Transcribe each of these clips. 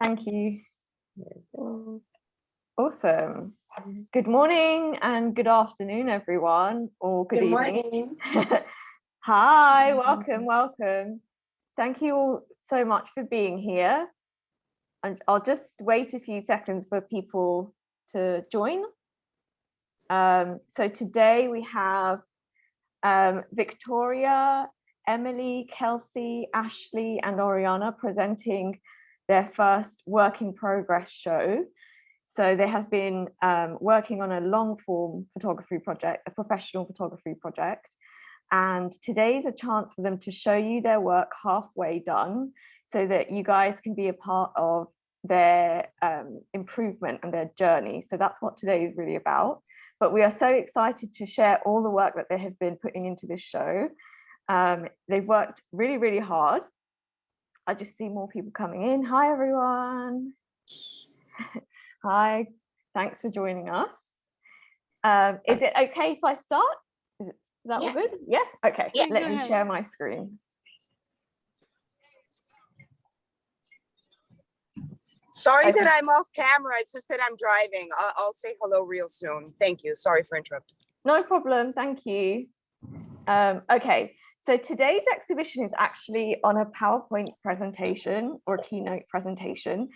Thank you. Awesome. Good morning and good afternoon, everyone, or good evening. Hi, welcome. Thank you all so much for being here. And I'll just wait a few seconds for people to join. So today we have Victoria, Emily, Kelsey, Ashley, and Ariana presenting their first work in progress show. So they have been working on a long form photography project, a professional photography project. And today is a chance for them to show you their work halfway done so that you guys can be a part of their improvement and their journey. So that's what today is really about. But we are so excited to share all the work that they have been putting into this show. They've worked really, really hard. I just see more people coming in. Hi, everyone. Hi, thanks for joining us. Is it okay if I start? Is that all good? Yeah, okay, let me share my screen. Sorry that I'm off camera, it's just that I'm driving. I'll say hello real soon. Thank you, sorry for interrupting. No problem, thank you. Okay, so today's exhibition is actually on a PowerPoint presentation or a keynote presentation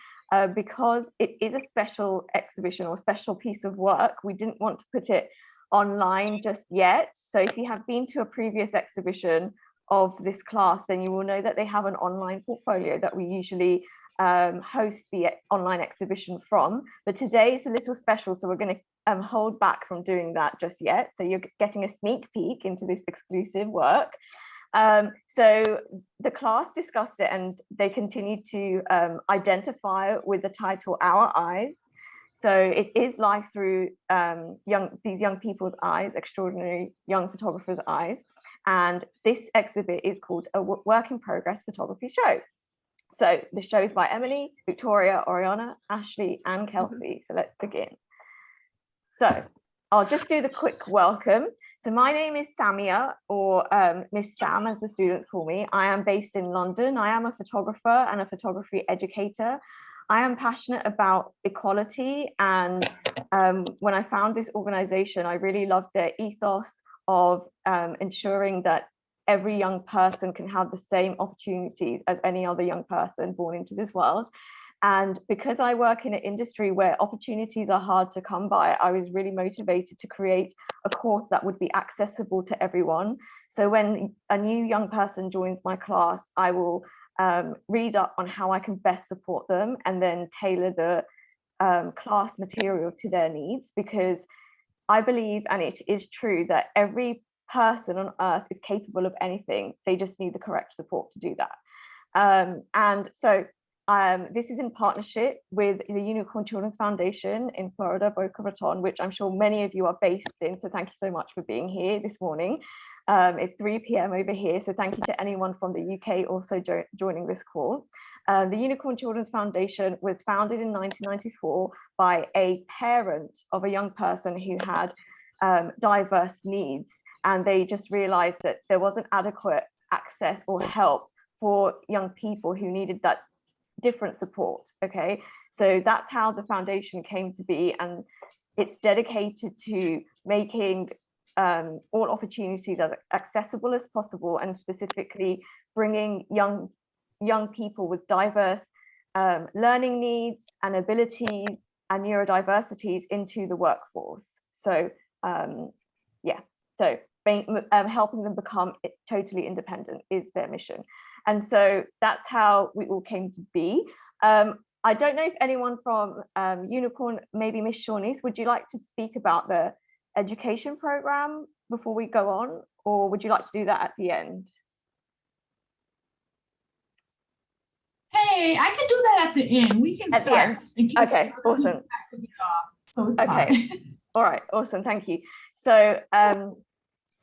because it is a special exhibition or special piece of work. We didn't want to put it online just yet. So if you have been to a previous exhibition of this class, then you will know that they have an online portfolio that we usually host the online exhibition from. But today is a little special, so we're going to hold back from doing that just yet. So you're getting a sneak peek into this exclusive work. So the class discussed it and they continued to identify with the title Our Eyes. So it is live through these young people's eyes, extraordinary young photographers' eyes. And this exhibit is called a work in progress photography show. So the show is by Emily, Victoria, Ariana, Ashley, and Kelsey. So let's begin. So I'll just do the quick welcome. So my name is Samia, or Miss Sam, as the students call me. I am based in London. I am a photographer and a photography educator. I am passionate about equality. And when I found this organization, I really loved their ethos of ensuring that every young person can have the same opportunities as any other young person born into this world. And because I work in an industry where opportunities are hard to come by, I was really motivated to create a course that would be accessible to everyone. So when a new young person joins my class, I will read up on how I can best support them and then tailor the class material to their needs, because I believe, and it is true, that every person on earth is capable of anything. They just need the correct support to do that. And so this is in partnership with the Unicorn Children's Foundation in Florida, Boca Raton, which I'm sure many of you are based in. So thank you so much for being here this morning. It's 3 p.m. over here. So thank you to anyone from the UK also joining this call. The Unicorn Children's Foundation was founded in 1994 by a parent of a young person who had diverse needs. And they just realized that there wasn't adequate access or help for young people who needed that different support. Okay, so that's how the foundation came to be, and it's dedicated to making all opportunities as accessible as possible, and specifically bringing young people with diverse learning needs and abilities and neurodiversities into the workforce. So helping them become totally independent is their mission. And so that's how we all came to be. I don't know if anyone from Unicorn, maybe Miss Shawnice, would you like to speak about the education program before we go on, or would you like to do that at the end? Hey, I can do that at the end. We can start. Okay, awesome. So it's okay, fine. All right, awesome, thank you. So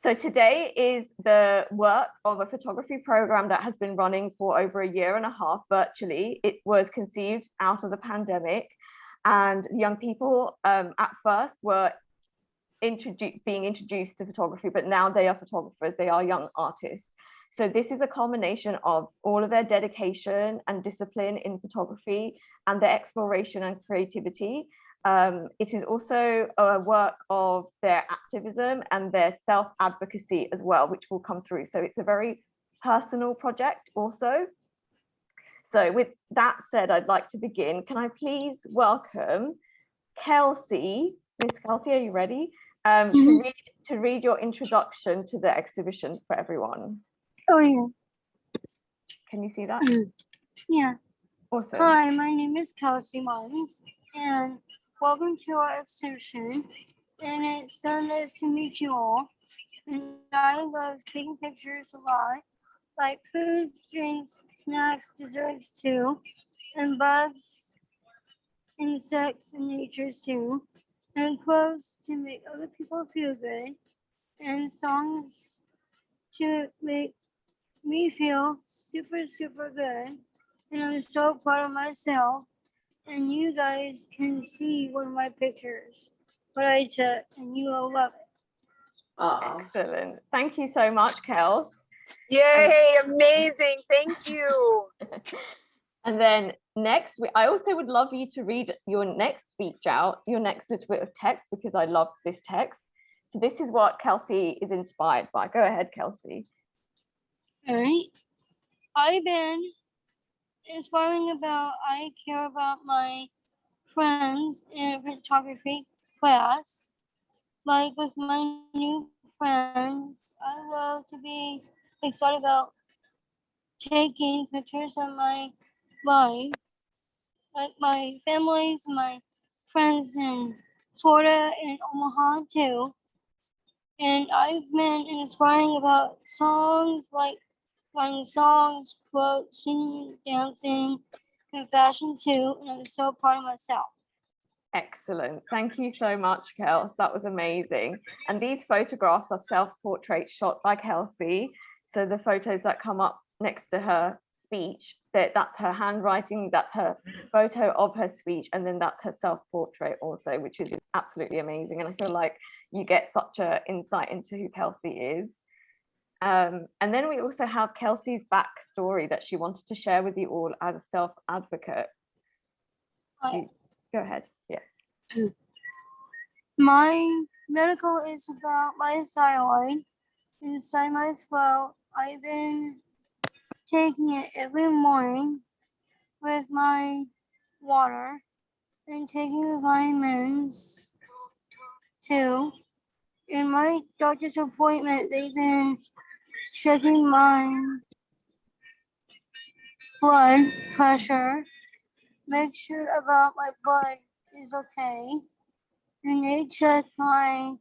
so today is the work of a photography program that has been running for over a year and a half virtually. It was conceived out of the pandemic, and young people at first were being introduced to photography, but now they are photographers, they are young artists. So this is a culmination of all of their dedication and discipline in photography and their exploration and creativity. It is also a work of their activism and their self-advocacy as well, which will come through. So it's a very personal project also. So with that said, I'd like to begin. Can I please welcome Kelsey? Miss Kelsey, are you ready? To read your introduction to the exhibition for everyone. Oh, yeah. Can you see that? Yeah. Awesome. Hi, my name is Kelsey Martins, and welcome to our exhibition. And it's so nice to meet you all. And I love taking pictures a lot, like food, drinks, snacks, desserts too, and bugs, insects, and nature too, and quotes to make other people feel good, and songs to make me feel super, super good. And I'm so proud of myself. And you guys can see one of my pictures, what I took, and you will love it. Excellent. Thank you so much, Kels. Yay, amazing. Thank you. And then next, I also would love you to read your next speech out, your next little bit of text, because I love this text. So this is what Kelsey is inspired by. Go ahead, Kelsey. All right. I've been inspiring about I care about my friends in photography class. Like with my new friends, I love to be excited about taking pictures of my life, like my families, my friends in Florida and Omaha too. And I've been inspiring about songs, like writing songs, quotes, singing, dancing, and fashion too. And I'm so proud of myself. Excellent. Thank you so much, Kels. That was amazing. And these photographs are self-portraits shot by Kelsey. So the photos that come up next to her speech, that's her handwriting, that's her photo of her speech, and then that's her self-portrait also, which is absolutely amazing. And I feel like you get such an insight into who Kelsey is. And then we also have Kelsey's backstory that she wanted to share with you all as a self-advocate. Go ahead. Yeah. My medical is about my thyroid inside my throat. I've been taking it every morning with my water and taking the vitamins too. In my doctor's appointment, they've been checking my blood pressure, make sure about my blood is okay, and they check my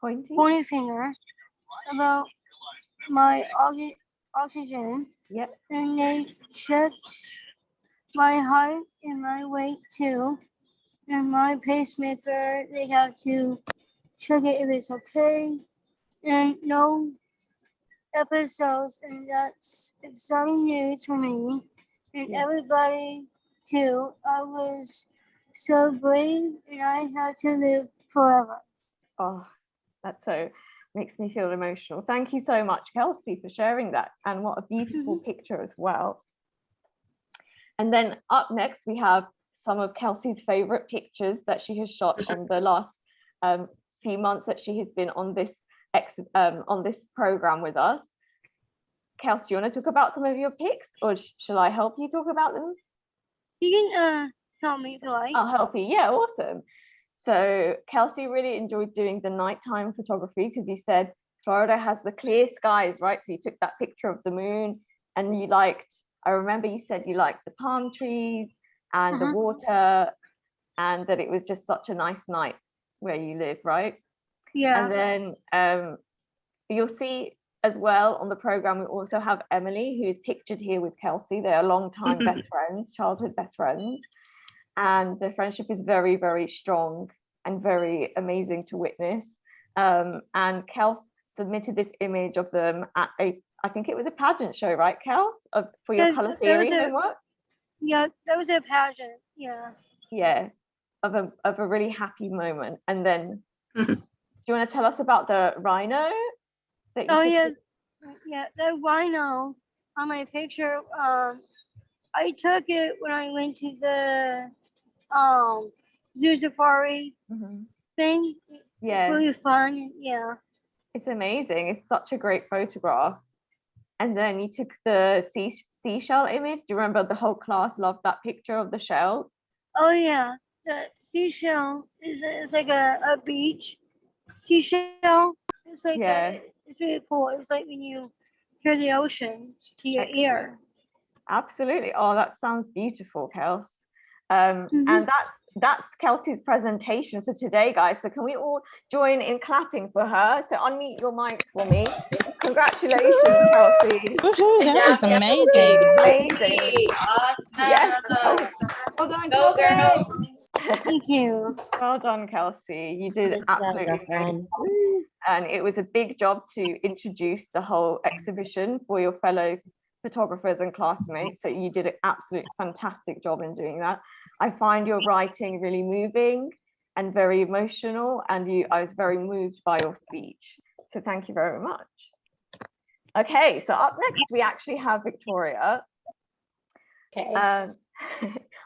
pointy finger about my oxygen. Yep. And they checked my height and my weight too. And my pacemaker, they have to check it if it's okay. And no episodes, and that's exciting news for me. And everybody too. I was so brave and I have to live forever. Oh, that so makes me feel emotional. Thank you so much, Kelsey, for sharing that. And what a beautiful picture as well. And then up next, we have some of Kelsey's favorite pictures that she has shot on the last few months that she has been on this program with us. Kelsey, do you want to talk about some of your pics, or shall I help you talk about them? You can help me if you like. I'll help you. Yeah, awesome. So Kelsey really enjoyed doing the nighttime photography because you said Florida has the clear skies, right? So you took that picture of the moon and you liked, I remember you said you liked the palm trees and the water, and that it was just such a nice night where you live, right? Yeah. And then you'll see as well on the program, we also have Emily, who is pictured here with Kelsey. They are longtime best friends, childhood best friends. And their friendship is very, very strong and very amazing to witness. And Kels submitted this image of them at I think it was a pageant show, right, Kels? For your color theory homework? Yeah, that was a pageant. Yeah. Yeah, of a really happy moment. And then, do you want to tell us about the Rhino that you Oh took? yeah, the rhino on my picture. I took it when I went to the zoo safari Mhm. thing. It's Yeah, really fun. Yeah. it's amazing. It's such a great photograph. And then you took the seashell image. Do you remember the whole class loved that picture of the shell? Oh yeah, the seashell is like a beach seashell. It's like Yeah, it's really cool. It's like when you hear the ocean to your excellent. ear. Absolutely. Oh, that sounds beautiful, Kels. Mhm. And that's Kelsey's presentation for today, guys. So can we all join in clapping for her? So unmute your mics for me. Congratulations, Kelsey. Woohoo, that was amazing. Amazing. Yes. Awesome. Well done, Go Kelsey. girls. Thank you. Well done, Kelsey. You did Good job, absolutely girlfriend. amazing. And it was a big job to introduce the whole exhibition for your fellow photographers and classmates. So you did an absolute fantastic job in doing that. I find your writing really moving and very emotional, and I was very moved by your speech. So thank you very much. Okay, so up next we actually have Victoria. Okay. Are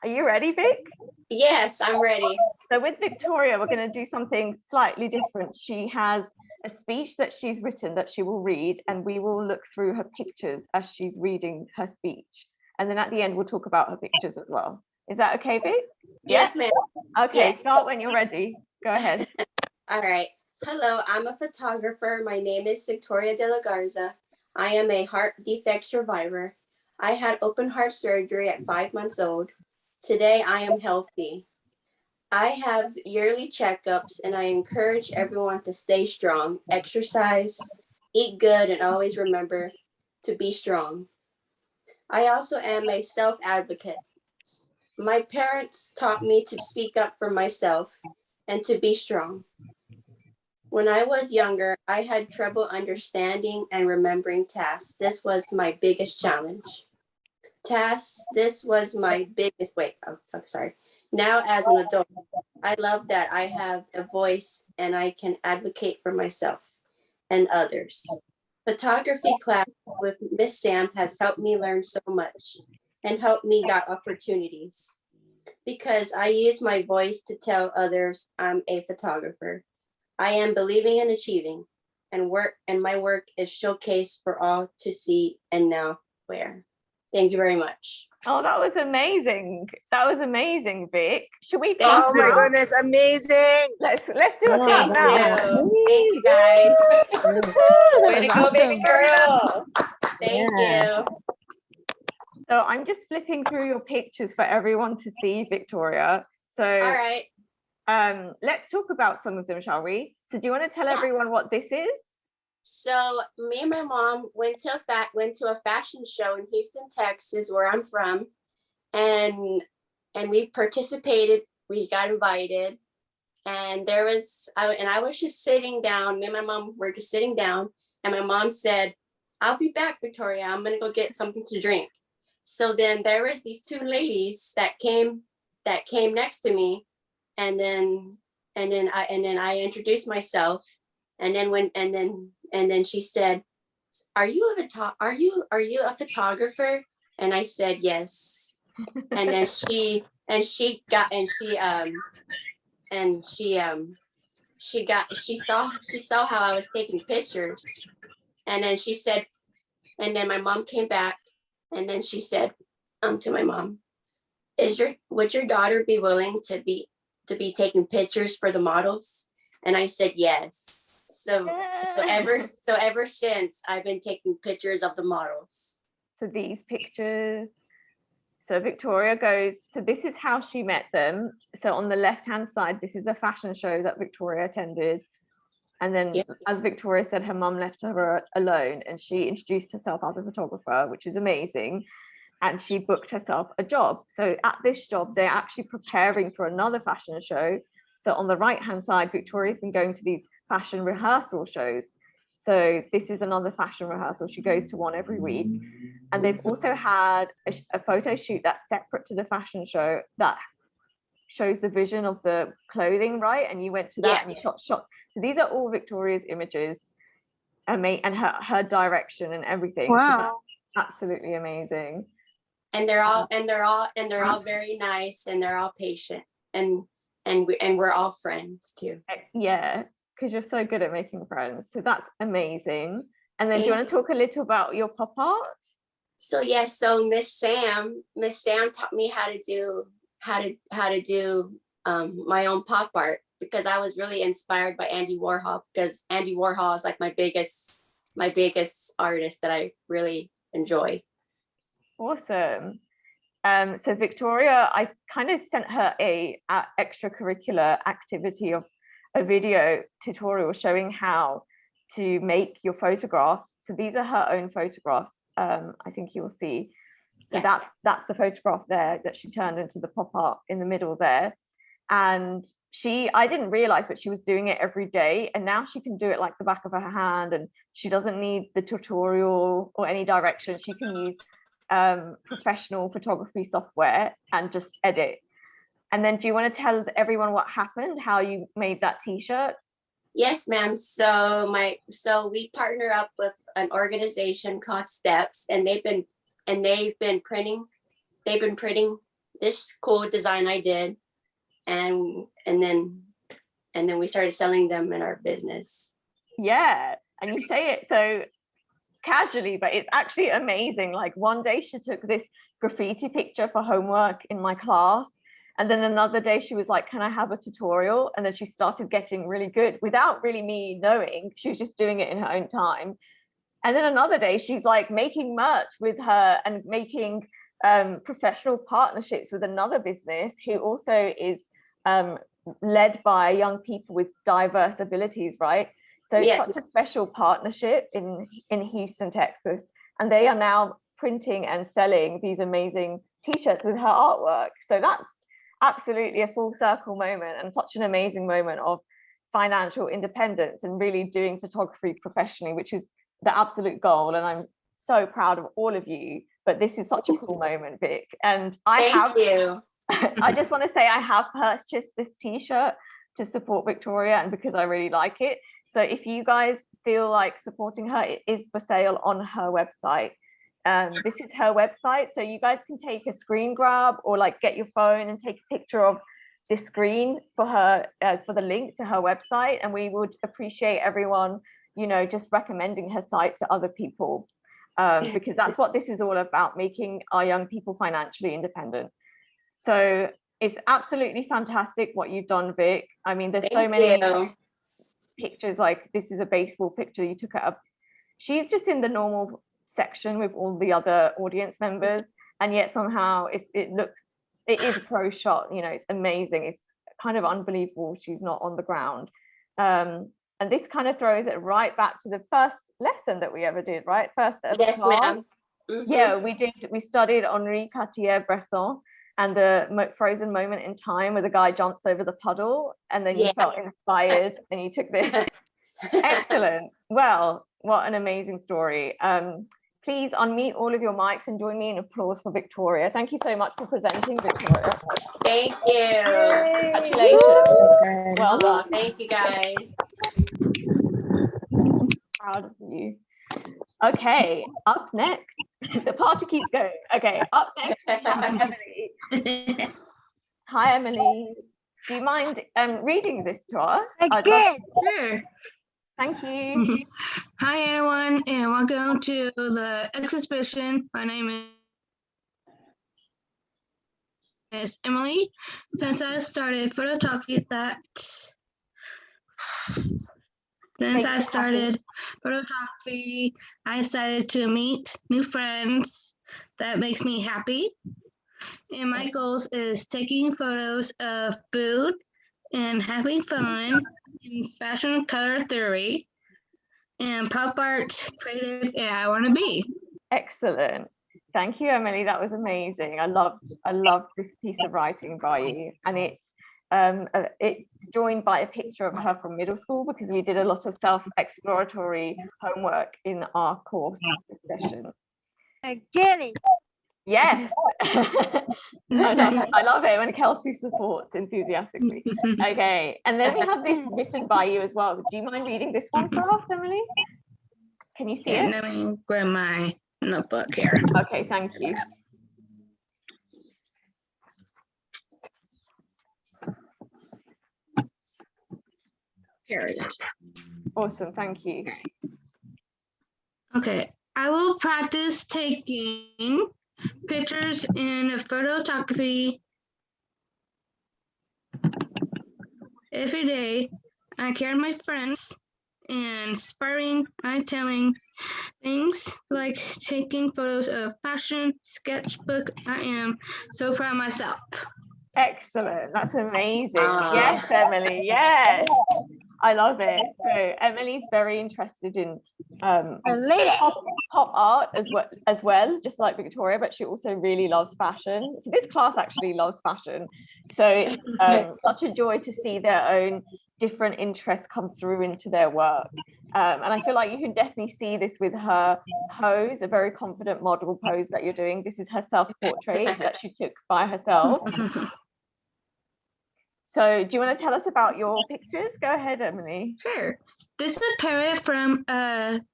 you ready, Vic? Yes, I'm ready. So with Victoria, we're going to do something slightly different. She has a speech that she's written that she will read, and we will look through her pictures as she's reading her speech. And then at the end, we'll talk about her pictures as well. Is that okay, Vic? Yes, ma'am. Okay, Yes. start when you're ready. Go ahead. All right. Hello, I'm a photographer. My name is Victoria de la Garza. I am a heart defect survivor. I had open heart surgery at 5 months old. Today, I am healthy. I have yearly checkups, and I encourage everyone to stay strong, exercise, eat good, and always remember to be strong. I also am a self-advocate. My parents taught me to speak up for myself and to be strong. When I was younger, I had trouble understanding and remembering tasks. This was my biggest challenge. This was my biggest, sorry. Now as an adult, I love that I have a voice and I can advocate for myself and others. Photography class with Miss Sam has helped me learn so much and helped me got opportunities because I use my voice to tell others I'm a photographer. I am believing and achieving, and my work is showcased for all to see and now wear. Thank you very much. Oh, that was amazing. That was amazing, Vic. Should we Thank clap Oh my now? goodness, amazing. Let's do a clap Thank now. you. Thank you, guys. That Way was to go, baby awesome. girl. Thank you. So I'm just flipping through your pictures for everyone to see, Victoria. So All right. let's talk about some of them, shall we? So do you want to tell everyone what this is? So me and my mom went to a fashion show in Houston, Texas, where I'm from, and we participated. We got invited, and I was just sitting down. Me and my mom were just sitting down, and my mom said, "I'll be back, Victoria. I'm gonna go get something to drink." So then there was these two ladies that came next to me, and then I introduced myself, and then she said, "Are you a photographer?" And I said, "Yes." And then she saw how I was taking pictures, and then she said, and then my mom came back, and then she said, to my mom, would your daughter be willing to be taking pictures for the models? And I said yes. So ever since, I've been taking pictures of the models. So these pictures. So Victoria goes, so this is how she met them. So on the left-hand side, this is a fashion show that Victoria attended. And then, as Victoria said, her mum left her alone and she introduced herself as a photographer, which is amazing. And she booked herself a job. So at this job, they're actually preparing for another fashion show. So on the right-hand side, Victoria's been going to these fashion rehearsal shows. So this is another fashion rehearsal. She goes to one every week. And they've also had a photo shoot that's separate to the fashion show that shows the vision of the clothing, right? And you went to that and you shot shots. So these are all Victoria's images. and her direction and everything. So Wow. that's absolutely amazing. And they're all very nice, and they're all patient, and we're all friends too. Yeah, because you're so good at making friends. So that's amazing. And then do you want to talk a little about your pop art? So yes, so Miss Sam taught me how to do my own pop art, because I was really inspired by Andy Warhol, because Andy Warhol is like my biggest artist that I really enjoy. Awesome. So Victoria, I kind of sent her a extracurricular activity of a video tutorial showing how to make your photograph. So these are her own photographs. I think you'll see. So Yeah. that's the photograph there that she turned into the pop art in the middle there. And I didn't realize, but she was doing it every day, and now she can do it like the back of her hand, and she doesn't need the tutorial or any direction. She can use professional photography software and just edit. And then do you want to tell everyone what happened, how you made that t-shirt? Yes, ma'am. So we partner up with an organization called Steps, and they've been printing this cool design I did, and then we started selling them in our business. Yeah, and you say it so casually, but it's actually amazing. Like one day she took this graffiti picture for homework in my class, and then another day she was like, can I have a tutorial? And then she started getting really good without really me knowing. She was just doing it in her own time. And then another day she's like making merch with her and making professional partnerships with another business who also is led by young people with diverse abilities, right? So it's Yes. such a special partnership in Houston, Texas. And they are now printing and selling these amazing t-shirts with her artwork. So that's absolutely a full circle moment, and such an amazing moment of financial independence and really doing photography professionally, which is the absolute goal. And I'm so proud of all of you. But this is such a cool moment, Vic. And Thank you. I just want to say I have purchased this t-shirt to support Victoria, and because I really like it. So if you guys feel like supporting her, it is for sale on her website. This is her website, so you guys can take a screen grab or like get your phone and take a picture of this screen for her, for the link to her website. And we would appreciate everyone, you know, just recommending her site to other people, because that's what this is all about, making our young people financially independent. So it's absolutely fantastic what you've done, Vic. I mean, there's so many pictures, like this is a baseball picture you took up. She's just in the normal section with all the other audience members, and yet somehow it is a pro shot, you know, it's amazing. It's kind of unbelievable she's not on the ground. And this kind of throws it right back to the first lesson that we ever did, right? First ever Yes, class. ma'am. Mm-hmm. Yeah, we studied Henri Cartier-Bresson and the frozen moment in time where the guy jumps over the puddle, and then you felt inspired and you took this. Excellent. Well, what an amazing story. Please unmute all of your mics and join me in applause for Victoria. Thank you so much for presenting, Victoria. Thank you. Congratulations. Well done. Thank you, guys. Proud of you. Okay, up next, the party keeps going. Okay, up next, we have Emily. Hi, Emily. Do you mind reading this to us? Sure. Thank you. Hi, everyone, and welcome to the exhibition. My name is Emily. Since I started photography, I decided to meet new friends. That makes me happy. And my goals is taking photos of food and having fun in fashion color theory and pop art creative, and I want to be. Excellent. Thank you, Emily. That was amazing. I loved this piece of writing by you, and it's joined by a picture of her from middle school, because we did a lot of self-exploratory homework in our course session. I get it. Yes. I love it when Kelsey supports enthusiastically. Okay, and then we have this written by you as well. Do you mind reading this one for us, Emily? Can you see Yeah, it? let me grab my notebook here. Okay, thank you. Here it is. Awesome, thank you. Okay, I will practice taking pictures in photography every day. I care my friends and inspiring and telling things like taking photos of fashion sketchbook. I am so proud of myself. Excellent, that's amazing. Yes, Emily, yes. I love it. So Emily's very interested in pop art as well, just like Victoria, but she also really loves fashion. So this class actually loves fashion. So it's such a joy to see their own different interests come through into their work. And I feel like you can definitely see this with her pose, a very confident model pose that you're doing. This is her self-portrait that she took by herself. So do you want to tell us about your pictures? Go ahead, Emily. Sure. This is a parrot from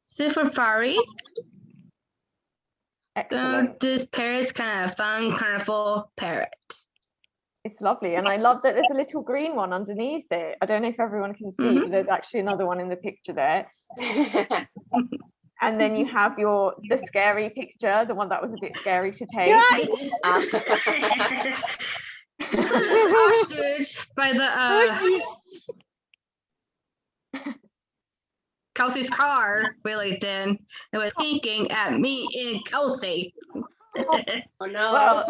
Safari. Excellent. So this parrot's kind of fun, colorful parrot. It's lovely. And I love that there's a little green one underneath it. I don't know if everyone can see, but there's actually another one in the picture there. And then you have the scary picture, the one that was a bit scary to take. This is an ostrich by the Kelsey's car really did. It was thinking at me and Kelsey. Oh no. Well,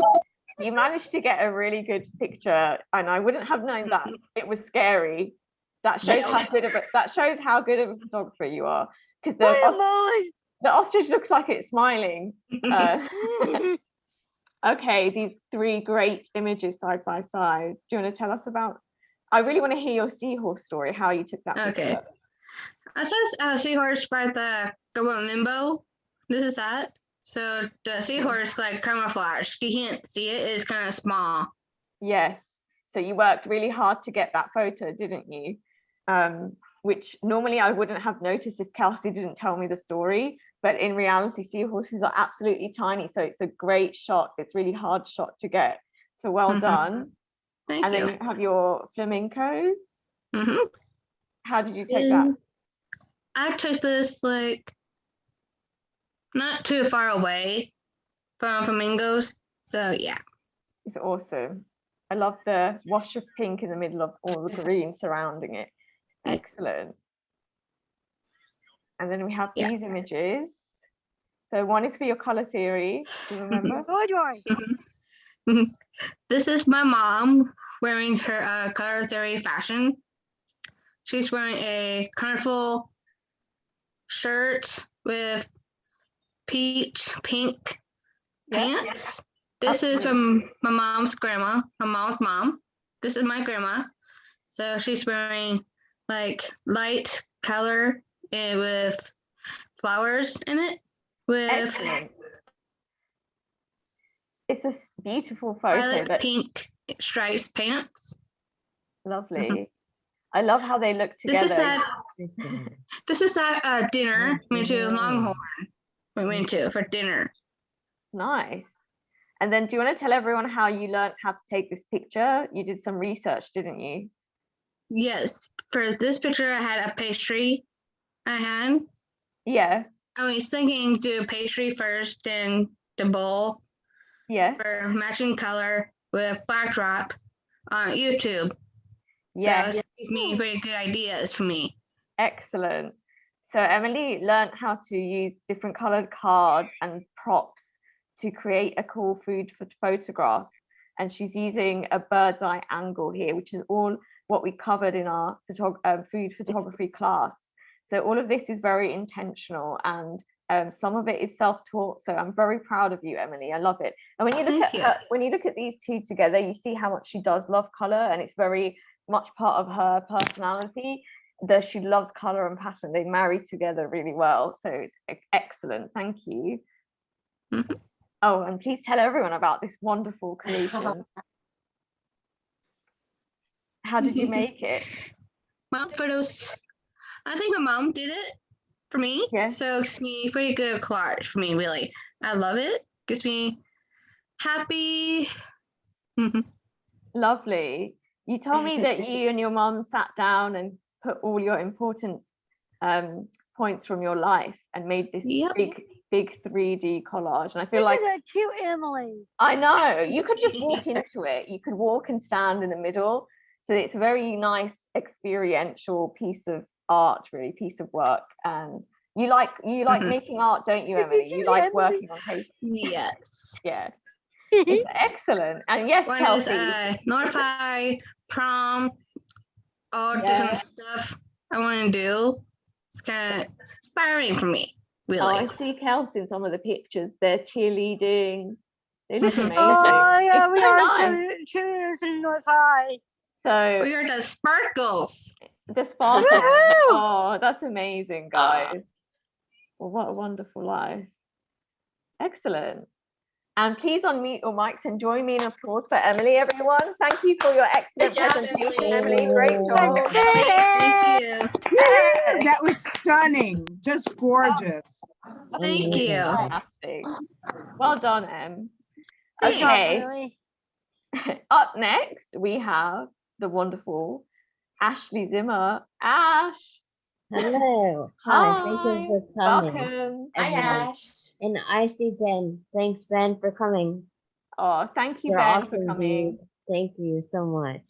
you managed to get a really good picture, and I wouldn't have known that it was scary. That shows how good of a photographer you are. Because the ostrich looks like it's smiling. Okay, these three great images side by side. Do you want to tell us about? I really want to hear your seahorse story, how you took that Okay. picture. I saw a seahorse by the Goblin Limbo. This is that. So the seahorse like camouflage. You can't see it. It's kind of small. Yes. So you worked really hard to get that photo, didn't you? Which normally I wouldn't have noticed if Kelsey didn't tell me the story. But in reality, seahorses are absolutely tiny. So it's a great shot. It's really hard shot to get. So well done. Thank and you. then you have your flamingos. How did you take that? I took this like not too far away from flamingos. So yeah. It's awesome. I love the wash of pink in the middle of all the green surrounding it. Excellent. And then we have these images. So one is for your color theory. Do you remember? This is my mom wearing her color theory fashion. She's wearing a colorful shirt with peach pink pants. This is from my mom's grandma, my mom's mom. This is my grandma. So she's wearing like light color and with flowers in it. With excellent. It's a beautiful photo. Pink stripes pants. Lovely. I love how they look together. This is at dinner. We went to Longhorn. We went to for dinner. Nice. And then do you want to tell everyone how you learned how to take this picture? You did some research, didn't you? Yes. For this picture, I had a pastry I had. Yeah. I was thinking do pastry first, then the bowl. Yeah. For matching color with backdrop on YouTube. Yes. So it gives me very good ideas for me. Excellent. So Emily learned how to use different colored cards and props to create a cool food photograph. And she's using a bird's eye angle here, which is all what we covered in our food photography class. So all of this is very intentional, and some of it is self-taught. So I'm very proud of you, Emily. I love it. And when you look when you look at these two together, you see how much she does love color, and it's very much part of her personality that she loves color and passion. They marry together really well. So it's excellent. Thank you. Oh, and please tell everyone about this wonderful creation. How did you make it? My photos. I think my mom did it. for me. Yeah. So it's me pretty good collage for me, really. I love it. Gives me happy. Lovely. You told me that you and your mom sat down and put all your important points from your life and made this Yep. big 3D collage. And I feel Look like at that cute Emily. I know you could just walk into it. You could walk and stand in the middle. So it's a very nice experiential piece of art, really, piece of work. And you like making art, don't you, Emily? You like working on paper. Yes. Yeah. It's excellent. And yes, One Kelsey. is notify, prom, all different stuff I want to do. It's kind of inspiring for me, really. Oh, I see Kelsey in some of the pictures. They're cheerleading. They look amazing. Oh yeah, It's we so are nice. cheerleaders in North High. So We are the sparkles. the sparkle. Woohoo! Oh, that's amazing, guys. Well, what a wonderful life. Excellent. And please unmute your mics and join me in applause for Emily, everyone. Thank you for your excellent Good job, presentation, Emily. Emily. Great job. Thank you. Yes. That was stunning, just gorgeous. Thank you. Fantastic. Well done, Em. Thanks. Okay. Really. Up next, we have the wonderful Ashley Zimmer. Ash. Hello. Hi. Hi. Thank you for coming. Welcome. Hi, everyone. Ash. And I see Ben. Thanks, Ben, for coming. Oh, thank you, You're Ben, for awesome, coming. dude. Thank you so much.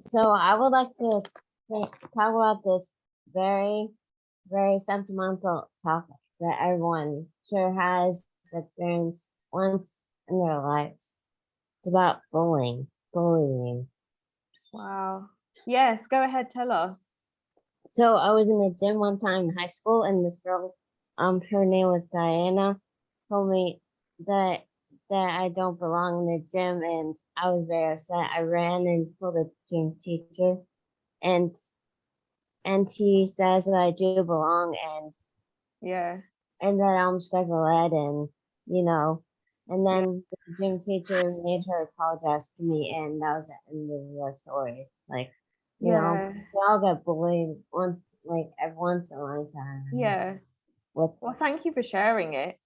So I would like to talk about this very, very sentimental topic that everyone sure has experienced once in their lives. It's about bullying. Wow. Yes, go ahead, tell us. So I was in the gym one time in high school, and this girl, her name was Diana, told me that I don't belong in the gym, and I was very upset. I ran and told the gym teacher, and he says that I do belong, Yeah. and that I'm special ed, and and then the gym teacher made her apologize to me, and that was the end of the story. It's like, we all get bullied once in a lifetime. Yeah. Well, thank you for sharing it.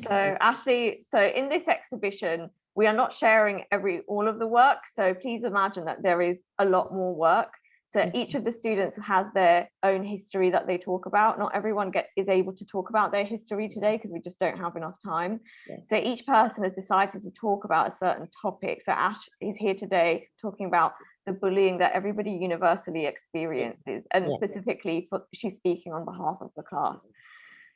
So Ashley, so in this exhibition, we are not sharing all of the work. So please imagine that there is a lot more work. So each of the students has their own history that they talk about. Not everyone is able to talk about their history today because we just don't have enough time. Yes. So each person has decided to talk about a certain topic. So Ash is here today talking about the bullying that everybody universally experiences, and specifically she's speaking on behalf of the class.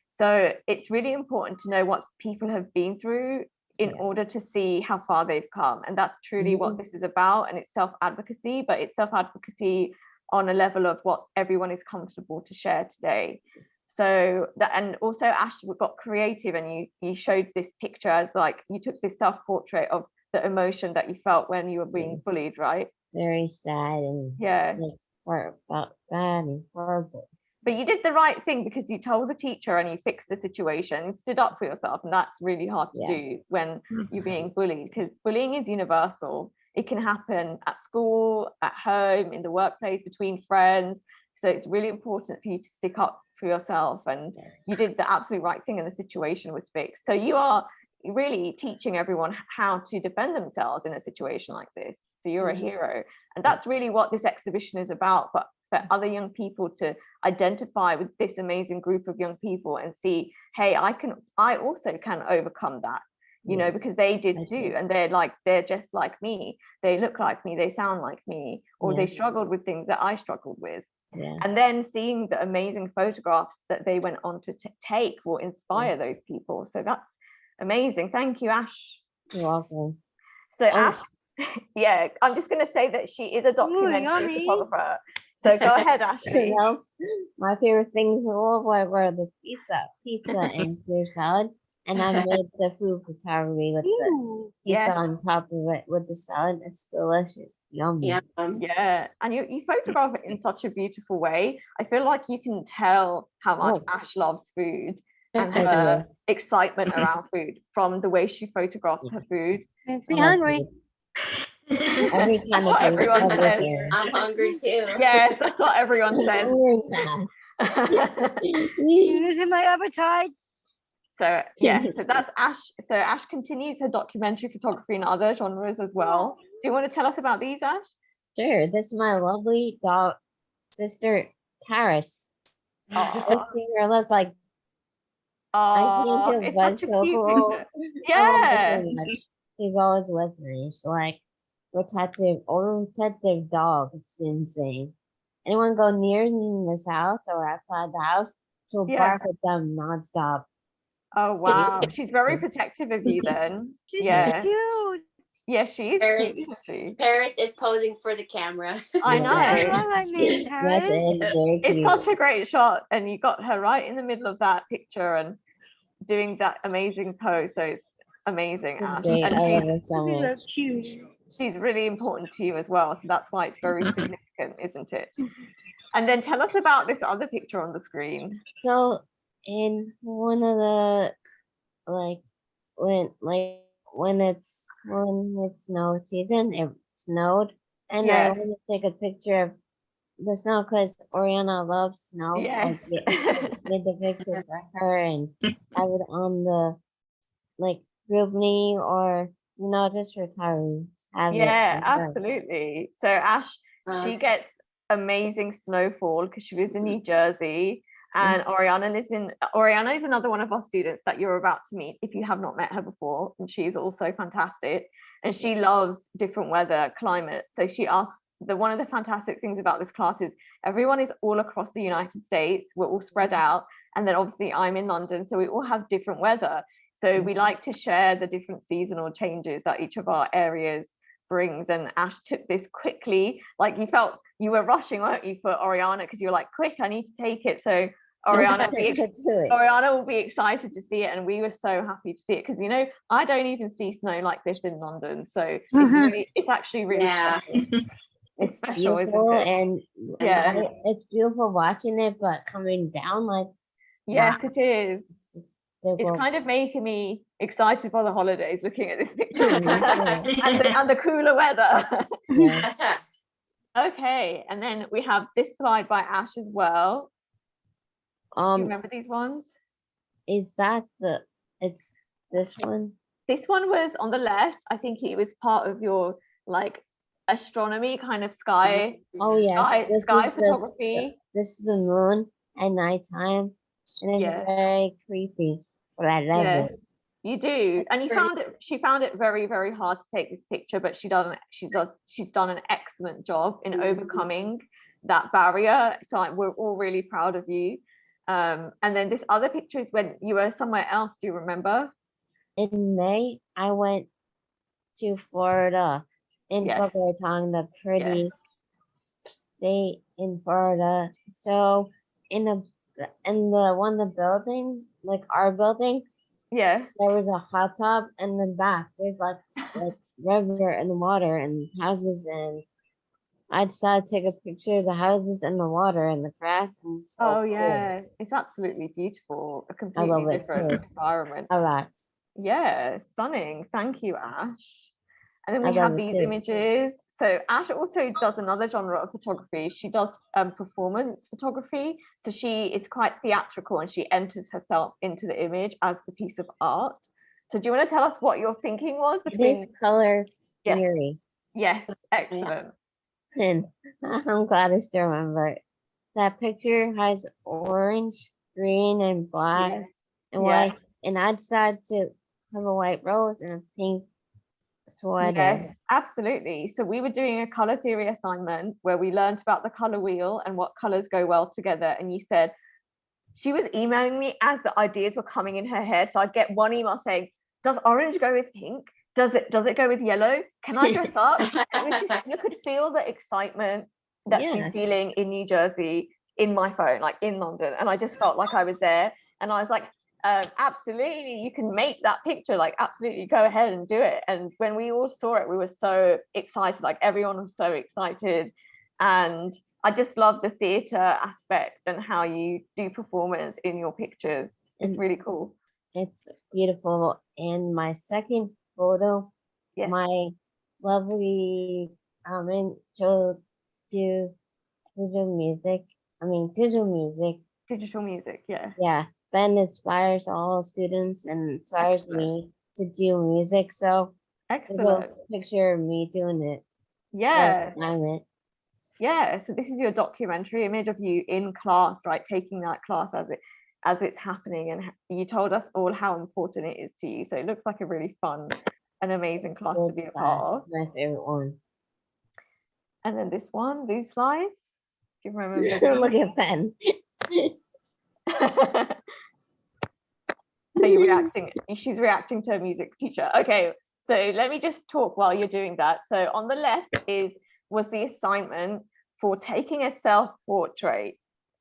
So it's really important to know what people have been through in order to see how far they've come. And that's truly what this is about. And it's self-advocacy, but it's self-advocacy on a level of what everyone is comfortable to share today. So that, and also Ash got creative, and you showed this picture as like, you took this self-portrait of the emotion that you felt when you were being bullied, right? very sad and bad and horrible. But you did the right thing because you told the teacher and you fixed the situation and stood up for yourself. And that's really hard to do when you're being bullied, because bullying is universal. It can happen at school, at home, in the workplace, between friends. So it's really important for you to stick up for yourself. And you did the absolute right thing and the situation was fixed. So you are really teaching everyone how to defend themselves in a situation like this. So you're a hero. And that's really what this exhibition is about. But for other young people to identify with this amazing group of young people and see, hey, I also can overcome that, you know, because they did too. And they're just like me. They look like me, they sound like me, or they struggled with things that I struggled with. And then seeing the amazing photographs that they went on to take will inspire those people. So that's amazing. Thank you, Ash. You're welcome. So Ash, I'm just going to say that she is a documentary photographer. So go ahead, Ashley. My favorite things in the world were this pizza and Caesar salad, and I made the food photography with the pizza on top of it with the salad. It's delicious, yummy. Yeah, and you photograph it in such a beautiful way. I feel like you can tell how much Ash loves food and her excitement around food from the way she photographs her food. Makes me hungry. Every kind of food. Everyone says. I'm hungry too. Yes, that's what everyone says. Using my appetite. So yeah, so that's Ash. So Ash continues her documentary photography in other genres as well. Do you want to tell us about these, Ash? Sure, this is my lovely dog sister, Paris. Oh, Her looks like I think it it's was such a so cute cool. picture. I love her Yeah. so much. She's always with me. She's like protective dog. It's insane. Anyone go near me in this house or outside the house, she'll Yeah. bark at them nonstop. Oh wow, she's very protective of you then. She's Yeah. cute. Yeah, she is Paris. cute, isn't she? Paris is posing for the camera. I Yeah. know. I love that name, Yes, Paris. it is very It's cute. such a great shot, and you got her right in the middle of that picture and doing that amazing pose. So it's amazing, She's Ash. great. And I love her so Look at much. that cute. she's really important to you as well. So that's why it's very significant, isn't it? And then tell us about this other picture on the screen. So in one of the when it's snow season, it snowed, and I Yeah. wanted to take a picture of the snow because Oriana loves snow. So I Yes. made the picture for her and have it on the group me or just for retirees. Have it Yeah, for her. absolutely. So Ash, she gets amazing snowfall because she lives in New Jersey, and Oriana is another one of our students that you're about to meet if you have not met her before, and she's also fantastic, and she loves different weather climates. So she asks, one of the fantastic things about this class is everyone is all across the United States, we're all spread out, and then obviously I'm in London, so we all have different weather. So we like to share the different seasonal changes that each of our areas brings. And Ash took this quickly, like you felt you were rushing, weren't you, for Oriana, because you were like, quick, I need to take it. So Oriana will be excited to see it, and we were so happy to see it because I don't even see snow like this in London. So it's actually really special. It's special, beautiful, isn't it? and it's beautiful watching it, but coming down yes, it is. It's well, kind of making me excited for the holidays looking at this picture me too. and the cooler weather. yeah. Okay, and then we have this slide by Ash as well. Do you remember these ones? Is that it's this one? This one was on the left. I think it was part of your astronomy kind of sky. Oh yes, sky photography. This is the moon at nighttime, and it's very creepy, but I love it. You do, and she found it very, very hard to take this picture, but she's done an excellent job in overcoming that barrier. So we're all really proud of you. And then this other picture is when you were somewhere else. Do you remember? In May, I went to Florida in Boca Raton, the pretty state in Florida. So in the building, like our building, there was a hot tub, and then back there's like river and water and houses, and I decided to take a picture of the houses and the water and the grass. And it's so cool. It's absolutely beautiful. A completely different environment. A lot. Yeah, stunning. Thank you, Ash. And then we have these images. So Ash also does another genre of photography. She does performance photography. So she is quite theatrical, and she enters herself into the image as the piece of art. So do you want to tell us what your thinking was between this color theory? Yes, excellent. And I'm glad I still remember it. That picture has orange, green, and black and white. And I decided to have a white rose and a pink sweater. Yes, absolutely. So we were doing a color theory assignment where we learned about the color wheel and what colors go well together. And you said, she was emailing me as the ideas were coming in her head. So I'd get one email saying, does orange go with pink? Does it go with yellow? Can I dress up? And it was just, you could feel the excitement that she's feeling in New Jersey in my phone, like in London. And I just felt like I was there. And I was like, absolutely, you can make that picture, like absolutely go ahead and do it. And when we all saw it, we were so excited, like everyone was so excited. And I just love the theater aspect and how you do performance in your pictures. It's really cool. It's beautiful. And my second photo, my lovely intro to digital music Digital music, yeah. Yeah, Ben inspires all students and inspires Excellent. me to do music. So there's a Excellent. picture of me doing it. Yeah. Assignment. Yeah, so this is your documentary image of you in class, right? Taking that class as it's happening, and you told us all how important it is to you. So it looks like a really fun and amazing class to be a part of. My favorite one. And then this one, these slides. Do you remember? Look at Ben. Are you reacting? She's reacting to her music teacher. Okay, so let me just talk while you're doing that. So on the left was the assignment for taking a self-portrait.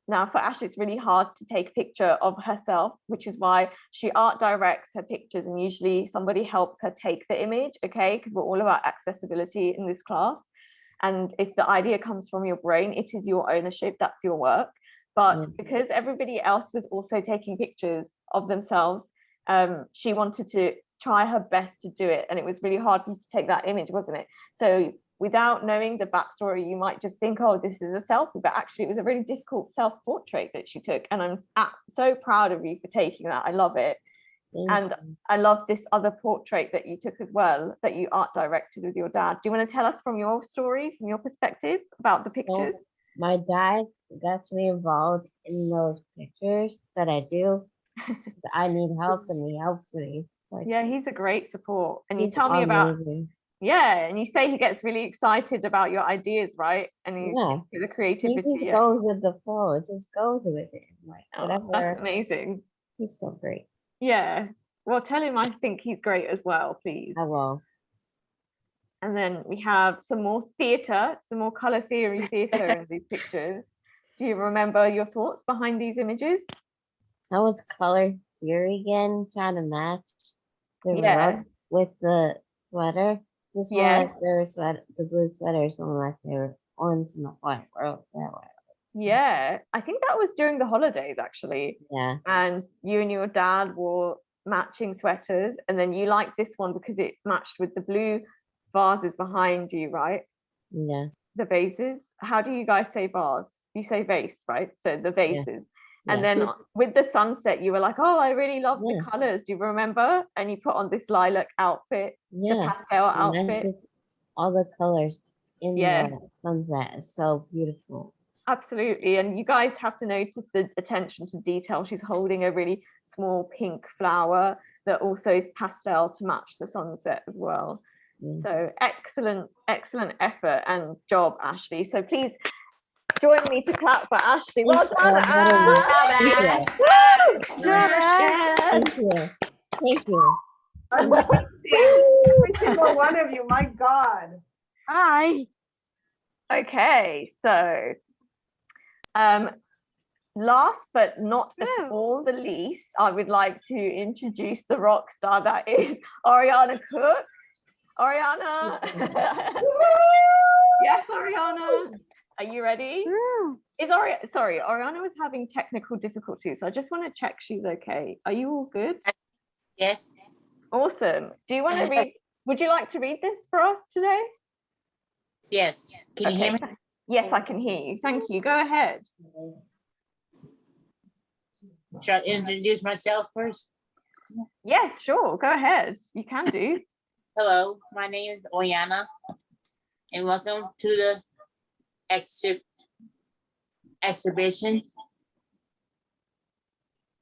Now for Ash, it's really hard to take a picture of herself, which is why she art directs her pictures, and usually somebody helps her take the image, okay? Because we're all about accessibility in this class. And if the idea comes from your brain, it is your ownership, that's your work. But because everybody else was also taking pictures of themselves, she wanted to try her best to do it. And it was really hard for you to take that image, wasn't it? So without knowing the backstory, you might just think, oh, this is a selfie, but actually it was a really difficult self-portrait that she took. And I'm so proud of you for taking that. I love it. And I love this other portrait that you took as well, that you art directed with your dad. Do you want to tell us from your story, from your perspective, about the pictures? So my dad gets me involved in those pictures that I do. I need help and he helps me. Like, yeah, he's a great support. And you he's tell me about, amazing. yeah, and you say he gets really excited about your ideas, right? And he's the He creativity. just goes with the flow. It just goes with it. Like whatever. That's amazing. He's so great. Yeah. Well, tell him I think he's great as well, please. I will. And then we have some more theatre, some more colour theory theatre in these pictures. Do you remember your thoughts behind these images? That was color theory again, trying to match the Yeah. rug with the sweater. This one, Yeah. the blue sweater is one of my favorite ones in the whole world. That way. Yeah, I think that was during the holidays actually. Yeah. And you and your dad wore matching sweaters, and then you liked this one because it matched with the blue vases behind you, right? Yeah. The vases. How do you guys say vase? You say vase, right? So the vases. And then with the sunset, you were like, oh, I really love the colors. Do you remember? And you put on this lilac outfit, the pastel outfit. All the colors in the sunset is so beautiful. Absolutely. And you guys have to notice the attention to detail. She's holding a really small pink flower that also is pastel to match the sunset as well. So excellent effort and job, Ashley. So please join me to clap for Ashley. Well done, Ash. Thank you. Thank you. Every single one of you, my God. Hi. Okay, so last but not at all the least, I would like to introduce the rock star that is Ariana Cook. Ariana. Yes, Ariana. Are you ready? Ariana was having technical difficulties, so I just want to check she's okay. Are you all good? Yes. Awesome. Do you want to read? Would you like to read this for us today? Yes. Can you hear me? Yes, I can hear you. Thank you. Go ahead. Should I introduce myself first? Yes, sure. Go ahead. You can do. Hello, my name is Oriana, and welcome to the exhibition.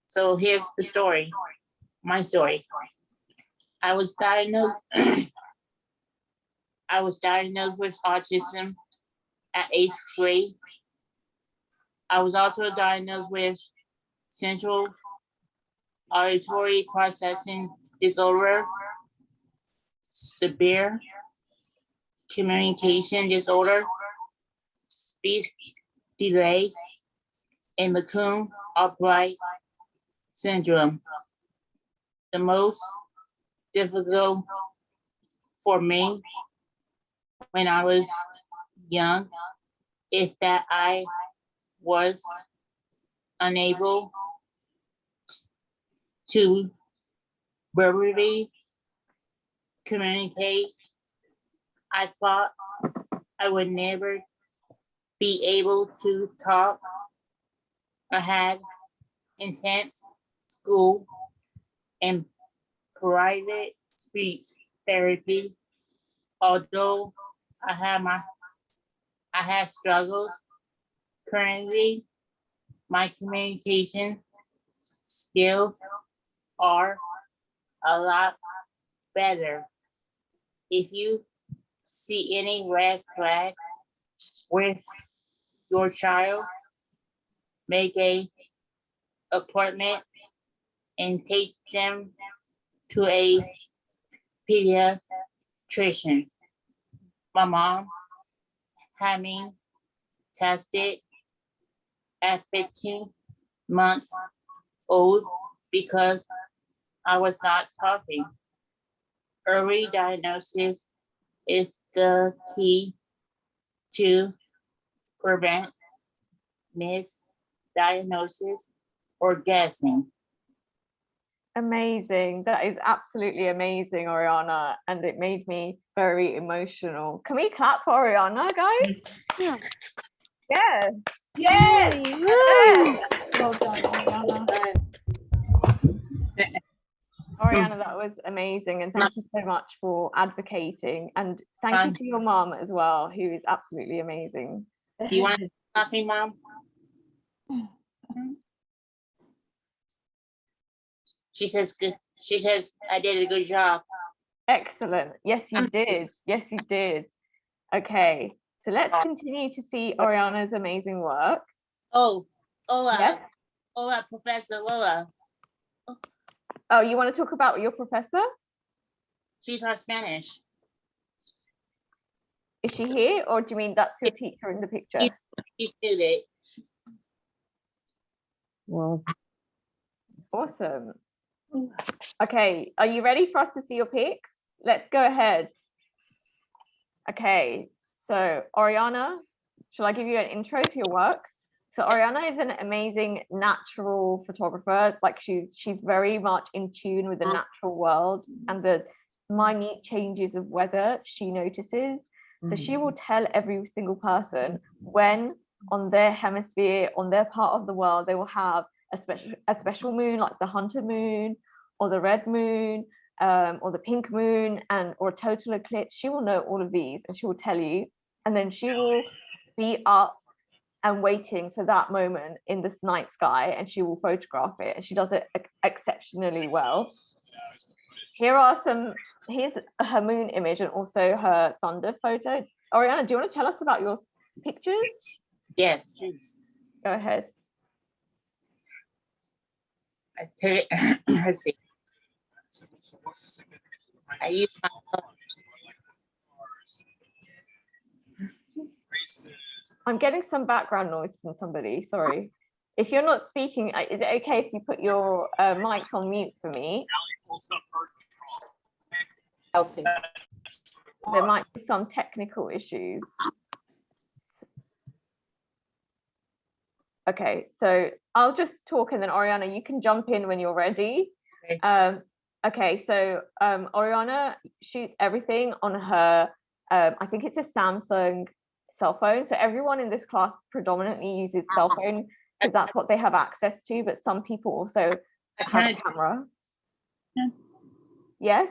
So here's the story, my story. I was diagnosed with autism at age 3. I was also diagnosed with central auditory processing disorder, severe communication disorder, speech delay, and McCune upright syndrome. The most difficult for me when I was young is that I was unable to verbally communicate. I thought I would never be able to talk. I had intense school and private speech therapy. Although I have struggles currently, my communication skills are a lot better. If you see any red flags with your child, make a appointment and take them to a pediatrician. My mom had me tested at 15 months old because I was not talking. Early diagnosis is the key to prevent misdiagnosis or guessing. Amazing. That is absolutely amazing, Ariana. And it made me very emotional. Can we clap for Ariana, guys? Yeah. Yes. Yes. Yes. Well done, Ariana. Ariana, that was amazing. And thank you so much for advocating. And thank you to your mom as well, who is absolutely amazing. Do you want coffee, Mom? She says good. She says I did a good job. Excellent. Yes, you did. Yes, you did. Okay. So let's continue to see Ariana's amazing work. Oh, hola. Yes. Hola, Professor Lola. Oh, you want to talk about your professor? She's our Spanish. Is she here, or do you mean that's your teacher in the picture? She's student. Well, Awesome. Okay, are you ready for us to see your pics? Let's go ahead. Okay, so Ariana, shall I give you an intro to your work? So Ariana is an amazing natural photographer. Like she's very much in tune with the natural world and the minute changes of weather she notices. So she will tell every single person when on their hemisphere, on their part of the world, they will have a special moon, like the hunter moon or the red moon, or the pink moon, or a total eclipse. She will know all of these and she will tell you, and then she will be up and waiting for that moment in this night sky, and she will photograph it, and she does it exceptionally well. Here's her moon image and also her thunder photo. Ariana, do you want to tell us about your pictures? Yes, please. Go ahead. Let's see. I use my I'm getting some background noise from somebody. Sorry. If you're not speaking, is it okay if you put your mics on mute for me? There might be some technical issues. Okay, so I'll just talk and then Ariana, you can jump in when you're ready. Okay. Okay, so Ariana shoots everything on her, I think it's a Samsung cell phone. So everyone in this class predominantly uses cell phone because that's what they have access to, but some people also have a camera. Yeah. Yes?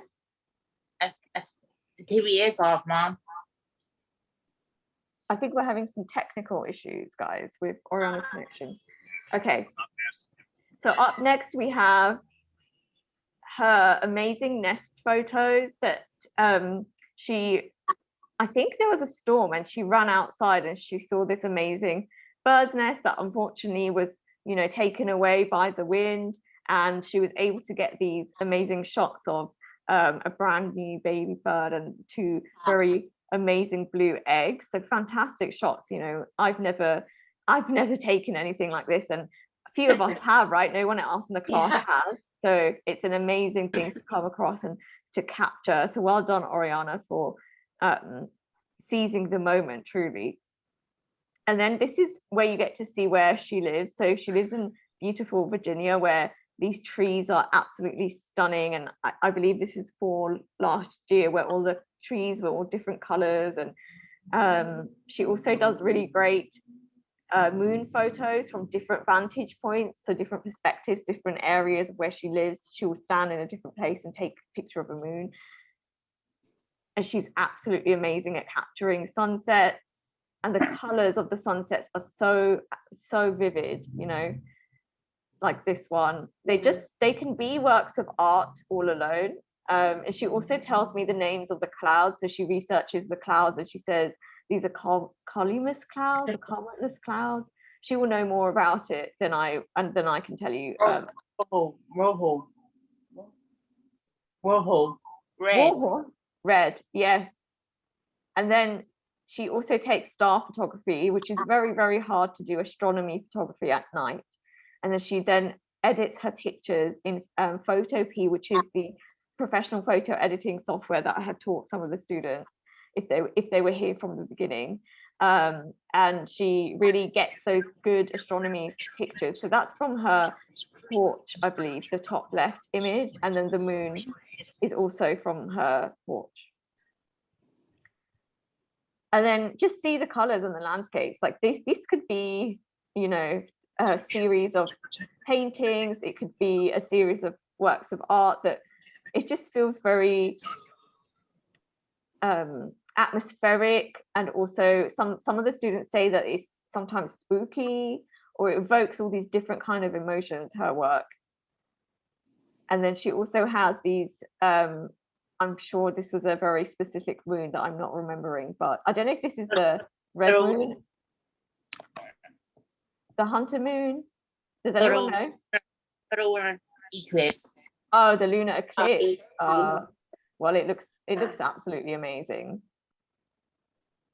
The TV is off, Mom. I think we're having some technical issues, guys, with Ariana's connection. Okay. So up next we have her amazing nest photos that I think there was a storm and she ran outside and she saw this amazing bird's nest that unfortunately was, taken away by the wind, and she was able to get these amazing shots of a brand new baby bird and two very amazing blue eggs. So fantastic shots. I've never taken anything like this, and a few of us have, right? No one else in the class has. So it's an amazing thing to come across and to capture. So well done, Ariana, for seizing the moment, truly. And then this is where you get to see where she lives. So she lives in beautiful Virginia, where these trees are absolutely stunning. And I believe this is for last year, where all the trees were all different colors. And she also does really great moon photos from different vantage points, so different perspectives, different areas of where she lives. She will stand in a different place and take a picture of a moon. And she's absolutely amazing at capturing sunsets, and the colors of the sunsets are so vivid, you know, like this one. They can be works of art all alone. And she also tells me the names of the clouds. So she researches the clouds and she says, these are cumulus clouds or cumulus clouds. She will know more about it than I can tell you. Rojo, Red, yes. And then she also takes star photography, which is very, very hard to do astronomy photography at night. And then she edits her pictures in Photopea, which is the professional photo editing software that I had taught some of the students if they were here from the beginning. And she really gets those good astronomy pictures. So that's from her porch, I believe, the top left image, and then the moon is also from her porch. And then just see the colors and the landscapes. Like this could be, you know, a series of paintings. It could be a series of works of art that it just feels very atmospheric. And also some of the students say that it's sometimes spooky, or it evokes all these different kind of emotions, her work. And then she also has these, I'm sure this was a very specific moon that I'm not remembering, but I don't know if this is the red moon, the hunter moon. Does anyone know? lunar eclipse. Oh, the lunar eclipse. Well, it looks absolutely amazing.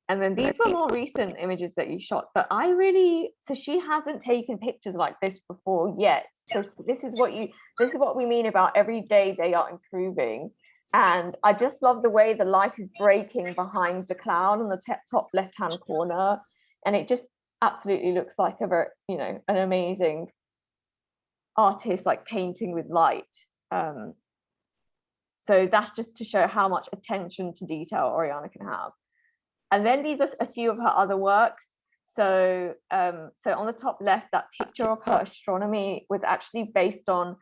And then these were more recent images that you shot, but so she hasn't taken pictures like this before yet. So this is what we mean about every day they are improving. And I just love the way the light is breaking behind the cloud on the top left-hand corner. And it just absolutely looks like a very, you know, an amazing artist, like painting with light. So that's just to show how much attention to detail Ariana can have. And then these are a few of her other works. So so on the top left, that picture of her astronomy was actually based on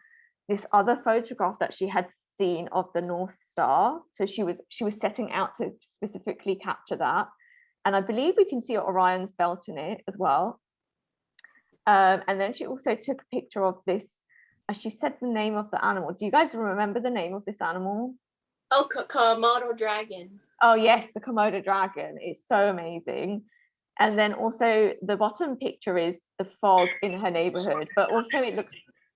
this other photograph that she had seen of the North Star. So she was setting out to specifically capture that. And I believe we can see Orion's belt in it as well. And then she also took a picture of this, she said the name of the animal. Do you guys remember the name of this animal? Oh, Komodo dragon. Oh yes, the Komodo dragon is so amazing. And then also the bottom picture is the fog in her neighborhood, but also it looks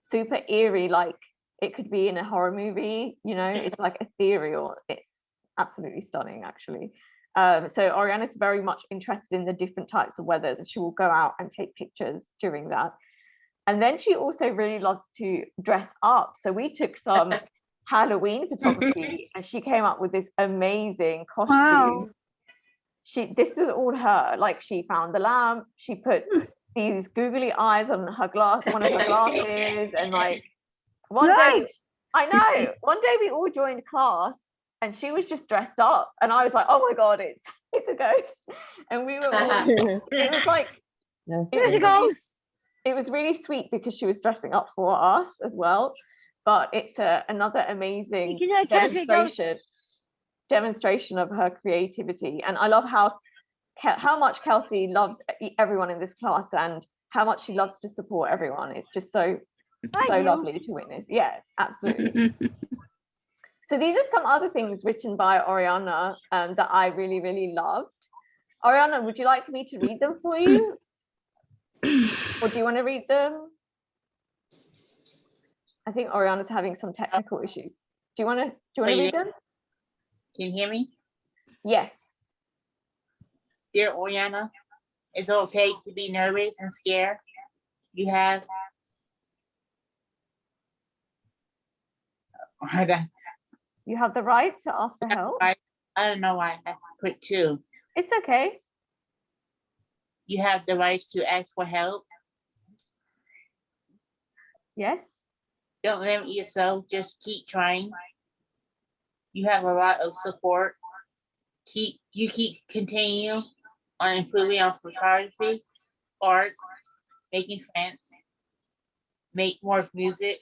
super eerie, like it could be in a horror movie, you know, it's like ethereal. It's absolutely stunning, actually. So Ariana's very much interested in the different types of weathers, and she will go out and take pictures during that. And then she also really loves to dress up. So we took some Halloween photography and she came up with this amazing costume. Wow. This was all her. Like, she found the lamp, she put these googly eyes on her one of her glasses, and like one day we all joined class and she was just dressed up, and I was like, oh my god, it's a ghost. And we were all, it was like it was really sweet because she was dressing up for us as well. But it's another amazing demonstration of her creativity. And I love how much Kelsey loves everyone in this class and how much she loves to support everyone. It's just so lovely to witness. Yeah, absolutely. So these are some other things written by Ariana that I really, really loved. Ariana, would you like me to read them for you? Or do you want to read them? I think Ariana's having some technical issues. Do you want to read them? Can you hear me? Yes. Dear Ariana, it's okay to be nervous and scared. You have the right to ask for help. I don't know why I put two. It's okay. You have the right to ask for help. Yes. Don't limit yourself, just keep trying. You have a lot of support. Continue on improving on photography. art, making friends, make more music,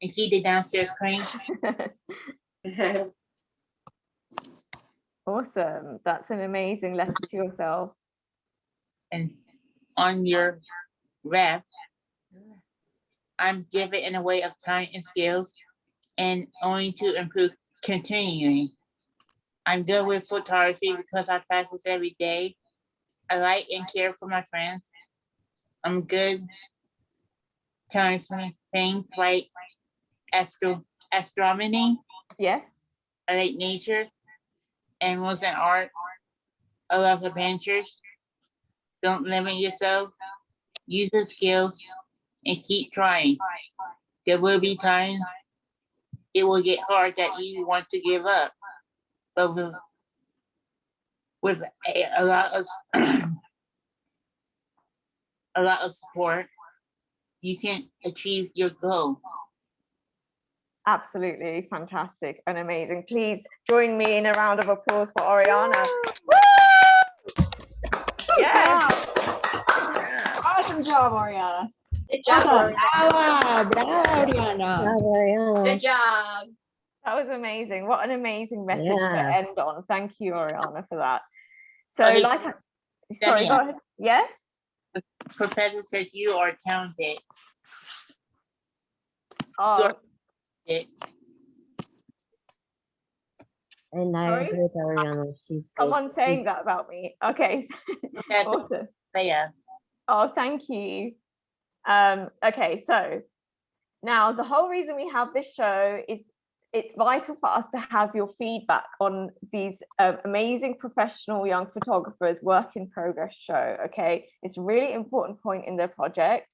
and keep the downstairs clean. Awesome. That's an amazing letter to yourself. And on your rep, I'm given in a way of time and skills and only to improve continuing. I'm good with photography because I practice every day. I like and care for my friends. I'm good telling things like astronomy. Yes. I like nature, animals and art. I love adventures. Don't limit yourself. Use your skills and keep trying. There will be times it will get hard that you want to give up, but with a lot of a lot of support, you can achieve your goal. Absolutely fantastic and amazing. Please join me in a round of applause for Ariana. Yes. Awesome job, Ariana. Good job, Awesome. Ariana. Bravo, Ariana. Bravo, Ariana. Good job. That was amazing. What an amazing message to Yeah. end on. Thank you, Ariana, for that. So, Okay, sorry, Samia. go ahead. Yes? The professor says you are talented. Oh, And I Sorry? agree with Ariana. She's good. someone saying that about me. Okay. Professor Awesome. Leia. Oh, thank you. Okay, so now the whole reason we have this show is it's vital for us to have your feedback on these amazing professional young photographers work in progress show. Okay, it's a really important point in their project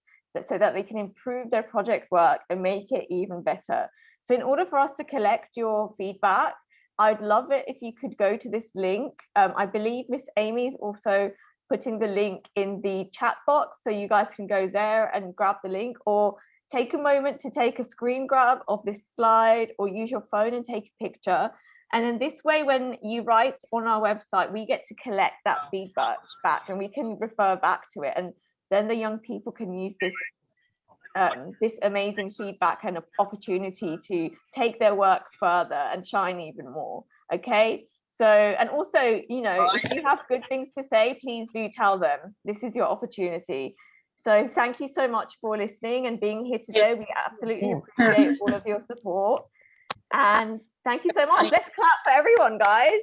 so that they can improve their project work and make it even better. So in order for us to collect your feedback, I'd love it if you could go to this link. I believe Miss Amy is also putting the link in the chat box, so you guys can go there and grab the link, or take a moment to take a screen grab of this slide, or use your phone and take a picture. And then this way, when you write on our website, we get to collect that feedback back and we can refer back to it. And then the young people can use this this amazing feedback and opportunity to take their work further and shine even more. Okay. So, and also, you know, if you have good things to say, please do tell them. This is your opportunity. So thank you so much for listening and being here today. We absolutely appreciate all of your support. And thank you so much. Let's clap for everyone, guys.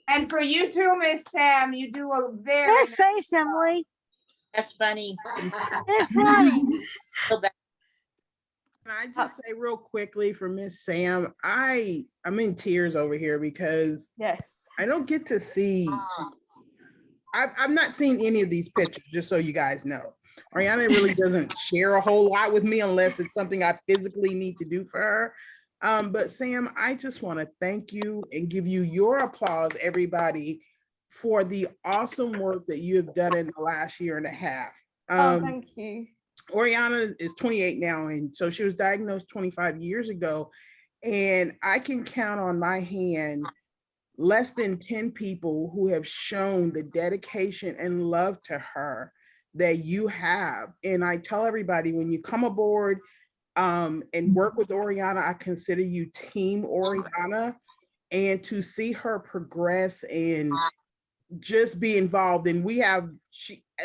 And for you too, Miss Sam, you do a very Nice face, Emily. That's funny. It's funny. Can I just say real quickly for Miss Sam, I'm in tears over here because yes, I don't get to see. I've not seen any of these pictures, just so you guys know. Ariana really doesn't share a whole lot with me unless it's something I physically need to do for her. But Sam, I just want to thank you and give you your applause, everybody, for the awesome work that you have done in the last year and a half. Oh, thank you. Oriana is 28 now, and so she was diagnosed 25 years ago. And I can count on my hand less than 10 people who have shown the dedication and love to her that you have. And I tell everybody, when you come aboard and work with Oriana, I consider you Team Oriana. And to see her progress and just be involved, and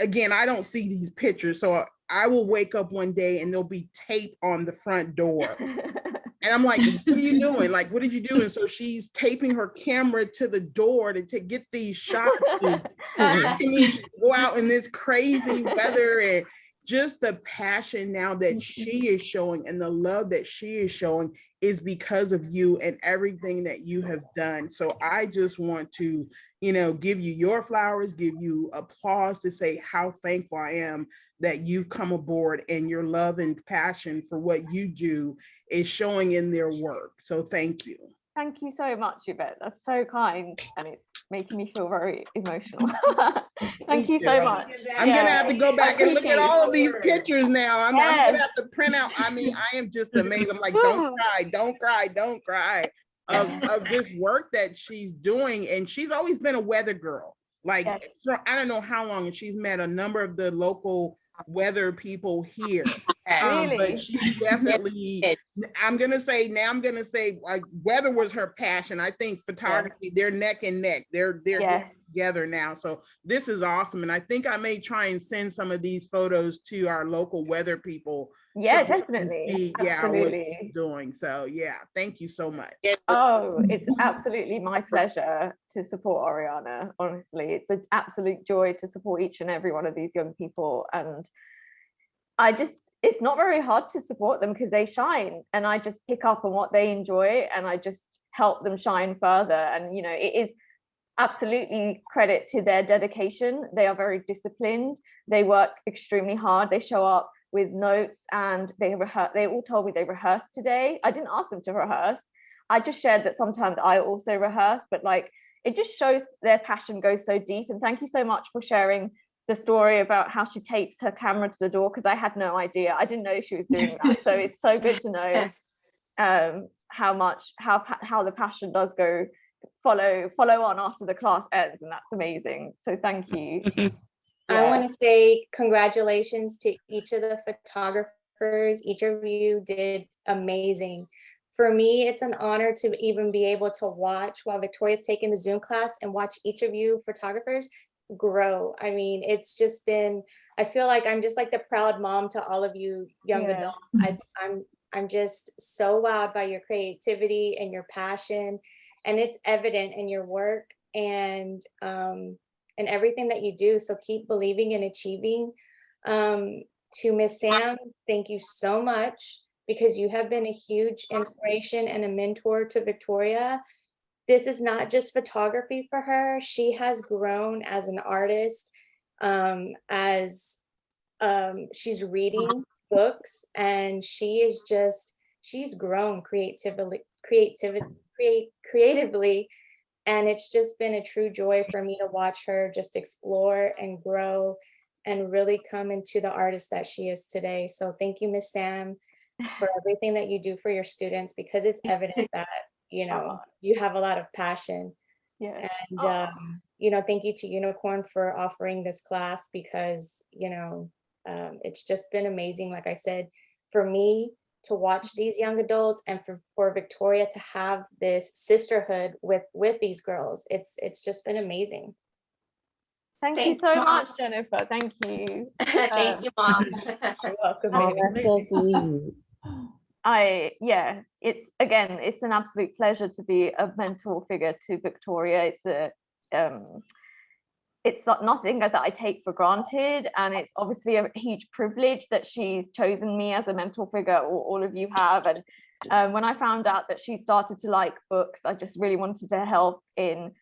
again, I don't see these pictures, so I will wake up one day and there'll be tape on the front door. And I'm like, what are you doing? Like, what did you do? And so she's taping her camera to the door to get these shots. And go out in this crazy weather, and just the passion now that she is showing and the love that she is showing is because of you and everything that you have done. So I just want to, give you your flowers, give you applause to say how thankful I am that you've come aboard, and your love and passion for what you do is showing in their work. So thank you. Thank you so much, Yvette. That's so kind, and it's making me feel very emotional. Thank you so much. I'm gonna have to go back and look at all of these pictures now. I'm gonna have to print out. I mean, I am just amazed. I'm like, don't cry, don't cry, don't cry. of this work that she's doing. And she's always been a weather girl. Like, for, I don't know how long, and she's met a number of the local weather people here. Really? But she's definitely, I'm gonna say like weather was her passion. I think photography, they're neck and neck. They're together now. So this is awesome. And I think I may try and send some of these photos to our local weather people. Yeah, so definitely. see, Absolutely. what she's doing. So yeah, thank you so much. Oh, it's absolutely my pleasure to support Ariana. Honestly, it's an absolute joy to support each and every one of these young people. And it's not very hard to support them because they shine, and I just pick up on what they enjoy and I just help them shine further. And, you know, it is absolutely credit to their dedication. They are very disciplined. They work extremely hard. They show up with notes and they all told me they rehearsed today. I didn't ask them to rehearse. I just shared that sometimes I also rehearse, but like, it just shows their passion goes so deep. And thank you so much for sharing the story about how she tapes her camera to the door, because I had no idea. I didn't know she was doing that. So it's so good to know how the passion does go follow on after the class ends, and that's amazing. So thank you. I want to say congratulations to each of the photographers. Each of you did amazing. For me, it's an honor to even be able to watch while Victoria's taking the Zoom class and watch each of you photographers grow. I mean, it's just been, I feel like I'm just like the proud mom to all of you young adults. I'm just so wowed by your creativity and your passion, and it's evident in your work and everything that you do. So keep believing and achieving. To Miss Sam, thank you so much, because you have been a huge inspiration and a mentor to Victoria. This is not just photography for her. She has grown as an artist, she's reading books, and she's grown creatively, and it's just been a true joy for me to watch her just explore and grow and really come into the artist that she is today. So thank you, Miss Sam, for everything that you do for your students, because it's evident that, you know, you have a lot of passion. And, you know, thank you to Unicorn for offering this class, because, you know, it's just been amazing. Like I said, for me to watch these young adults, and for Victoria to have this sisterhood with these girls, it's just been amazing. Thank you so much, Jennifer. Thank you. Thank you, Mom. You're welcome. Oh, that's so sweet. It's an absolute pleasure to be a mentor figure to Victoria. It's nothing that I take for granted, and it's obviously a huge privilege that she's chosen me as a mentor figure, or all of you have. And when I found out that she started to like books, I just really wanted to help in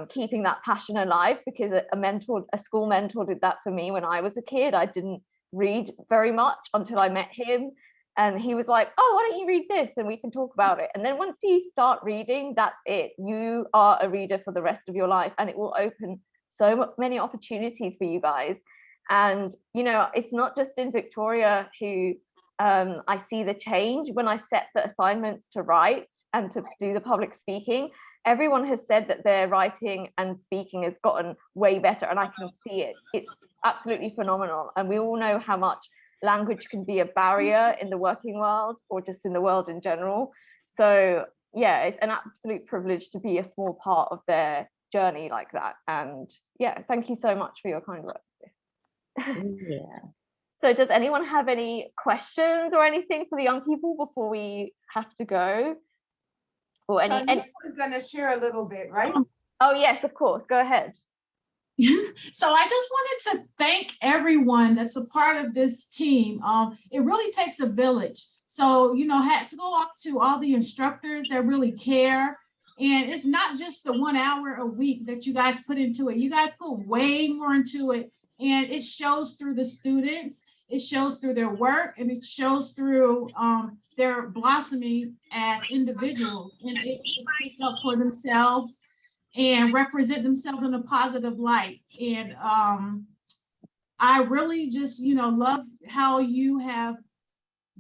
keeping that passion alive, because a school mentor did that for me when I was a kid. I didn't read very much until I met him, and he was like, oh, why don't you read this and we can talk about it. And then once you start reading, that's it. You are a reader for the rest of your life, and it will open so many opportunities for you guys. And, you know, it's not just in Victoria who I see the change. When I set the assignments to write and to do the public speaking, everyone has said that their writing and speaking has gotten way better, and I can see it. It's absolutely phenomenal. And we all know how much language can be a barrier in the working world, or just in the world in general. So yeah, it's an absolute privilege to be a small part of their journey like that. And yeah, thank you so much for your kind words. So does anyone have any questions or anything for the young people before we have to go? Or So Nick was going to share a little bit, right? Oh yes, of course, go ahead. So I just wanted to thank everyone that's a part of this team. It really takes a village. So, you know, hats go off to all the instructors that really care. And it's not just the 1 hour a week that you guys put into it. You guys put way more into it. And it shows through the students, it shows through their work, and it shows through their blossoming as individuals. And it speaks up for themselves and represent themselves in a positive light. And I really just, you know, love how you have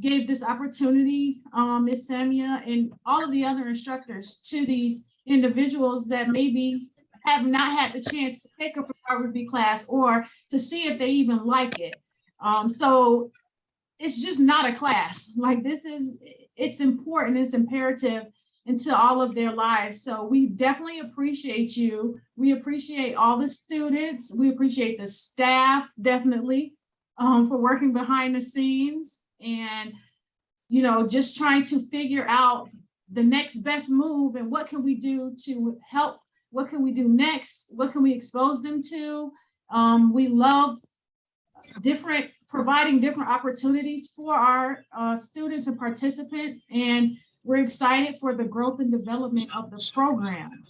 gave this opportunity, Ms. Samia, and all of the other instructors, to these individuals that maybe have not had the chance to take a photography class or to see if they even like it. So it's just not a class. Like, it's important, it's imperative into all of their lives. So we definitely appreciate you. We appreciate all the students. We appreciate the staff, definitely, for working behind the scenes and, you know, just trying to figure out the next best move and what can we do to help, what can we do next, what can we expose them to. We love providing different opportunities for our students and participants, and we're excited for the growth and development of the program.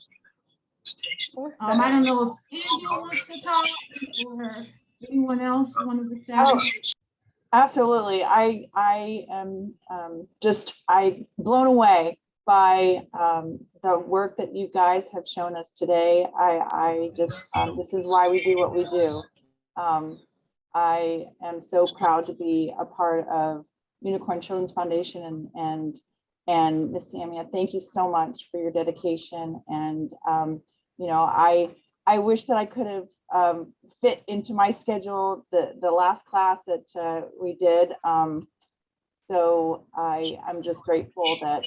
I don't know if Angela wants to talk or anyone else, one of the staff. Oh, absolutely. I am just blown away by the work that you guys have shown us today. I just this is why we do what we do. I am so proud to be a part of Unicorn Children's Foundation, and Ms. Samia, thank you so much for your dedication. And you know, I wish that I could have fit into my schedule the last class that we did. So I'm just grateful that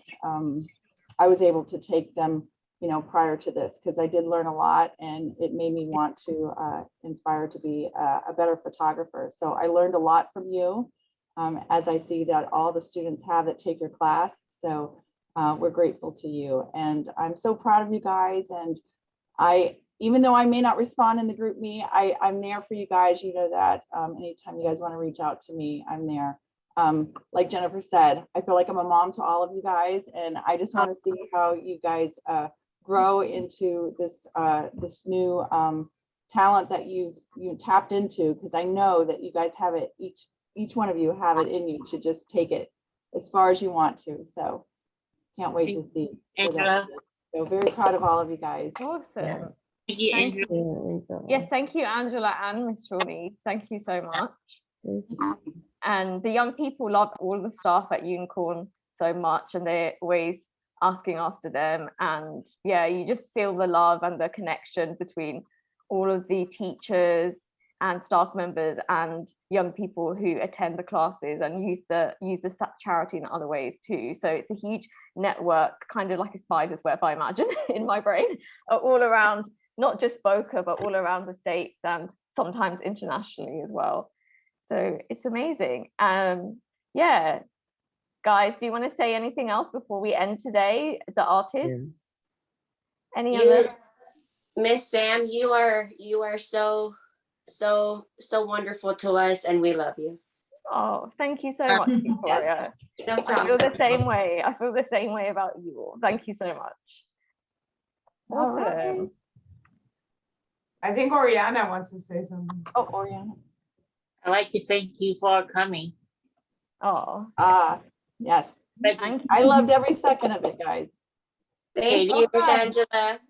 I was able to take them, you know, prior to this, because I did learn a lot and it made me want to inspire to be a better photographer. So I learned a lot from you, as I see that all the students have that take your class. So we're grateful to you, and I'm so proud of you guys. And even though I may not respond in the group me, I'm there for you guys. You know that. Anytime you guys want to reach out to me, I'm there. Like Jennifer said, I feel like I'm a mom to all of you guys, and I just want to see how you guys grow into this new talent that you tapped into, because I know that you guys have it, each one of you have it in you to just take it as far as you want to. So can't wait to see. So very proud of all of you guys. Awesome. Yeah. Thank you, Thank Angela. you. Yes, thank you, Angela and Miss Shawnee. Thank you so much. And the young people love all the staff at Unicorn so much, and they're always asking after them. And yeah, you just feel the love and the connection between all of the teachers and staff members and young people who attend the classes and use the charity in other ways too. So it's a huge network, kind of like a spider's web, I imagine, in my brain, all around, not just Boca, but all around the States and sometimes internationally as well. So it's amazing. Yeah, guys, do you want to say anything else before we end today? The artists? Any other? Miss Sam, you are so wonderful to us, and we love you. Oh, thank you so much, Victoria. No I problem. feel the same way. I feel the same way about you all. Thank you so much. All Awesome. right. I think Oriana wants to say something. Oh, Oriana. I'd like to thank you for coming. Oh. Yes. Thank you. I loved every second of it, guys. Thank you, Miss Angela.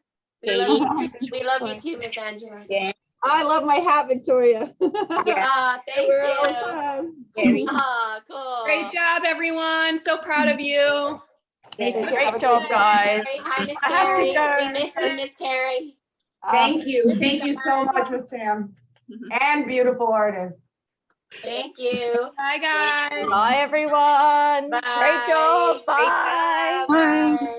We love you too, Miss Angela. Yeah. I love my hat, Victoria. Thank you. Cool. Great job, everyone. So proud of you. Great job, guys. Hi, Miss Carrie. We miss you, Miss Carrie. Thank you. Thank you so much, Miss Sam. And beautiful artists. Thank you. Bye, guys. Bye, everyone. Bye. Great job. Great Bye. job. Bye.